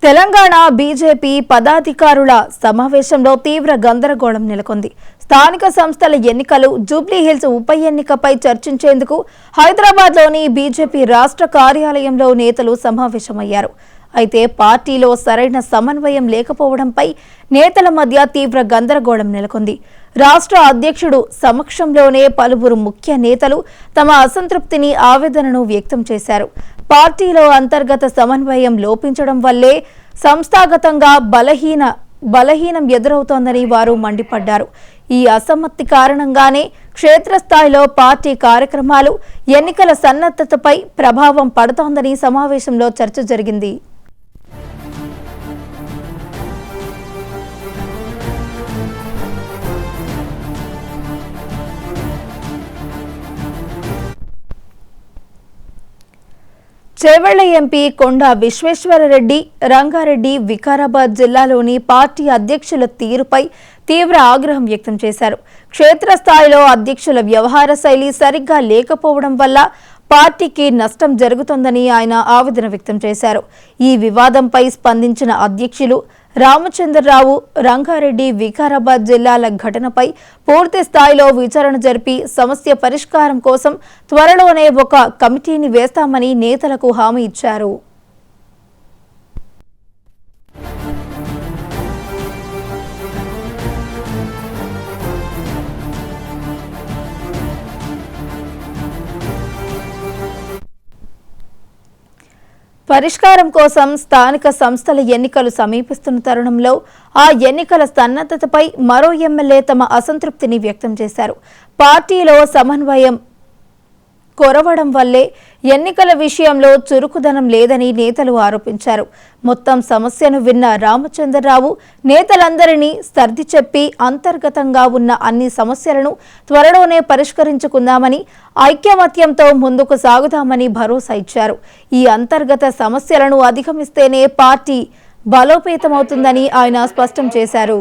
Telangana BJP పదాధికారుల సమావేశంలో తీవ్ర గందరగోళం నెలకొంది. స్థానిక సంస్థల ఎన్నికలు, జూబ్లీహిల్స్ ఉప ఎన్నికపై చర్చించేందుకు హైదరాబాద్లోని బీజేపీ రాష్ట్ర కార్యాలయంలో నేతలు సమావేశమయ్యారు. అయితే పార్టీలో సరైన సమన్వయం లేకపోవడంపై నేతల మధ్య తీవ్ర గందరగోళం నెలకొంది. రాష్ట్ర అధ్యక్షుడు సమక్షంలోనే పలువురు ముఖ్య నేతలు తమ అసంతృప్తిని, ఆవేదనను వ్యక్తం చేశారు. పార్టీలో అంతర్గత సమన్వయం లోపించడం వల్లే సంస్థాగతంగా బలహీనం ఎదురవుతోందని వారు మండిపడ్డారు. ఈ అసమ్మతి కారణంగానే క్షేత్రస్థాయిలో పార్టీ కార్యక్రమాలు, ఎన్నికల సన్నద్ధతపై ప్రభావం పడుతోందని సమావేశంలో చర్చ జరిగింది. చేవెళ్ల ఎంపీ కొండా విశ్వేశ్వరరెడ్డి, రంగారెడ్డి, వికారాబాద్ జిల్లాలోని పార్టీ అధ్యక్షుల తీరుపై తీవ్ర ఆగ్రహం వ్యక్తం చేశారు. క్షేత్రస్థాయిలో అధ్యక్షుల వ్యవహార శైలి సరిగ్గా లేకపోవడం వల్ల పార్టీకి నష్టం జరుగుతోందని ఆయన ఆవేదన వ్యక్తం చేశారు. ఈ వివాదంపై స్పందించిన అధ్యక్షులు రామచంద్రరావు, రంగారెడ్డి, వికారాబాద్ జిల్లాల ఘటనపై పూర్తి స్థాయిలో విచారణ జరిపి సమస్య పరిష్కారం కోసం త్వరలోనే ఒక కమిటీని వేస్తామని నేతలకు హామీ ఇచ్చారు. పరిష్కారం కోసం స్థానిక సంస్థల ఎన్నికలు సమీపిస్తున్న తరుణంలో ఆ ఎన్నికల సన్నద్ధతపై మరో ఎమ్మెల్యే తమ అసంతృప్తిని వ్యక్తం చేశారు. పార్టీలో సమన్వయం కొరవడం వల్లే ఎన్నికల విషయంలో చురుకుదనం లేదని నేతలు ఆరోపించారు. మొత్తం సమస్యను విన్న రామచంద్రరావు నేతలందరినీ సర్ది చెప్పి అంతర్గతంగా ఉన్న అన్ని సమస్యలను త్వరలోనే పరిష్కరించుకుందామని, ఐక్యమత్యంతో ముందుకు సాగుదామని భరోసా ఇచ్చారు. ఈ అంతర్గత సమస్యలను అధిగమిస్తేనే పార్టీ బలోపేతమవుతుందని ఆయన స్పష్టం చేశారు.